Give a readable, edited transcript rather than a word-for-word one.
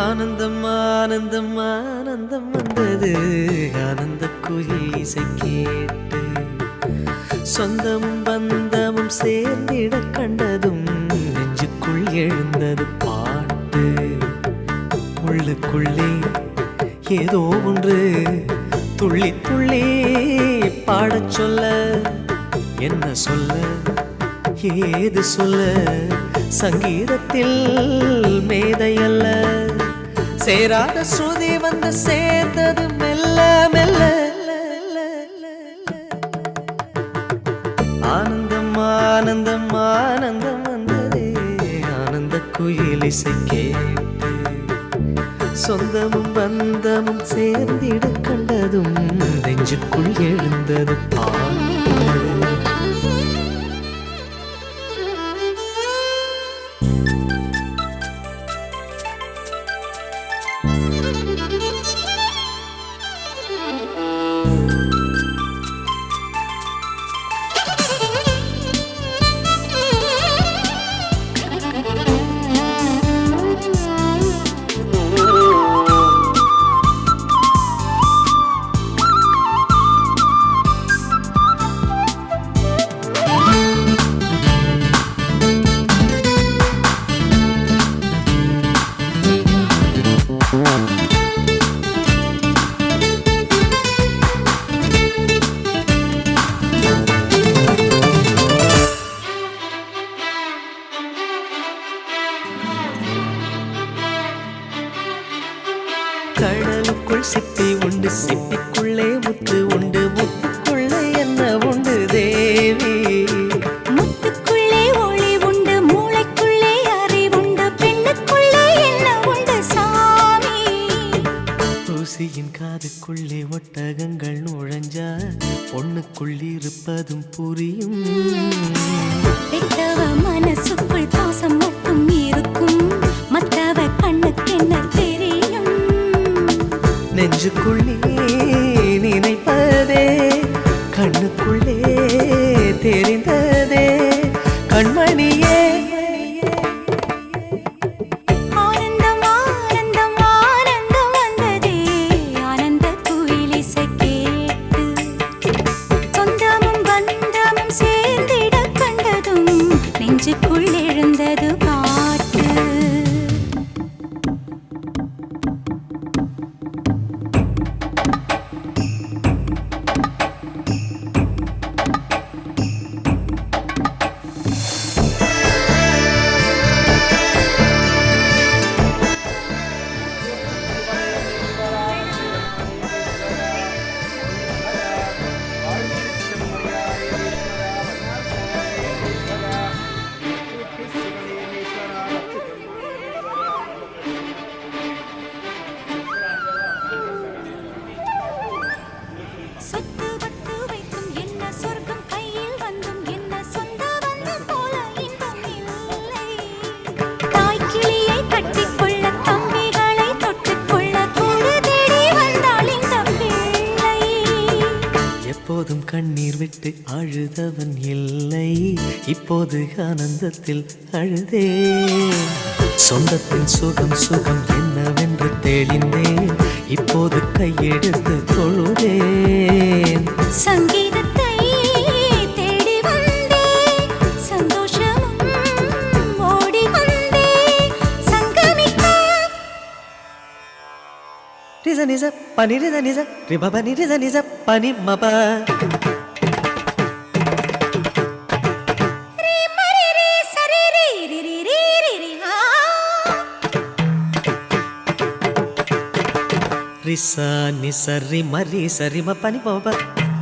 ஆனந்தம் ஆனந்தம் ஆனந்தம் வந்தது ஆனந்த குயில் இசை கேட்டு சொந்தமும் பந்தமும் சேர்ந்திட கண்டதும் நெஞ்சுக்குள் எழுந்தது பாட்டு உள்ளுக்குள்ளே ஏதோ ஒன்று துள்ளி துள்ளி பாடச் சொல்ல என்ன சொல்ல ஏது சொல்ல சங்கீதத்தில் மேதையல்ல சேராத ஸ்ருதி வந்து சேர்ந்தது மெல்ல மெல்ல ஆனந்தம் ஆனந்தம் ஆனந்தம் வந்ததே ஆனந்த குயில் இசை கேட்டு சொந்தமும் பந்தமும் சேர்ந்திட கண்டதும் நெஞ்சுக்குள் எழுந்தது பாட்டு கடலுக்குள் சிப்பி உண்டு சிப்பிக்குள்ளே முத்து உண்டு முத்துக்குள்ளே என்ன உண்டு தேவி முத்துக்குள்ளே ஒளி உண்டு மூளைக்குள்ளே அறிவுண்டு பெண்ணுக்குள்ளே என்ன உண்டு சாமி தூசியின் காதுக்குள்ளே ஒட்டகங்கள் நுழைஞ்சா பொண்ணுக்குள் இருப்பதும் புரியும் பெத்தவ மனசுக்குள் பாசம் மட்டும் இருக்கும் மத்தவ கண்ணுக்கு என்ன தெரியும் நெஞ்சுக்குள்ளே நினைப்பதே கண்ணுக்குள்ளே தெரிந்ததே கண்மணியே ஆனந்தம் ஆனந்தம் ஆனந்தம் வந்ததே ஆனந்த குயில் இசை கேட்டு சொந்தமும் பந்தமும் சேர்ந்திட கண்டதும் நெஞ்சுக்குள் எழுந்தது பாட்டு சொத்து பத்து வைத்தும் என்ன சொர்க்கம் கையில் வந்தும் என்ன சொந்த பந்தம் போல இன்பம் இல்லை தாய்க்கிளியை கட்டிக்கொள்ள தம்பிகளை தொட்டுக்கொள்ள கூடு தேடி வந்தாள் இந்த பிள்ளை எப்போதும் கண்ணீர் விட்டு அழுதவன் இல்லை இப்போது ஆனந்தத்தில் அழுதே சொந்தத்தின் சுகம் சுகம் என்னவென்று தெளிந்தேன் இப்போது கையெடுத்து தொழுதேன் சங்கீதத்தை தேடி வந்தே சந்தோஷமும் ஓடி வந்தே சங்கமிக்க ரிச நிச பனி ரிச நிச ரிப பனி ரிச நிச பனி மப ரீ மரி ரீ சரி ரீ ரி ரி ரி ரி ரி ஆ ரிச நிச ரி மரி சரி ம பனி மப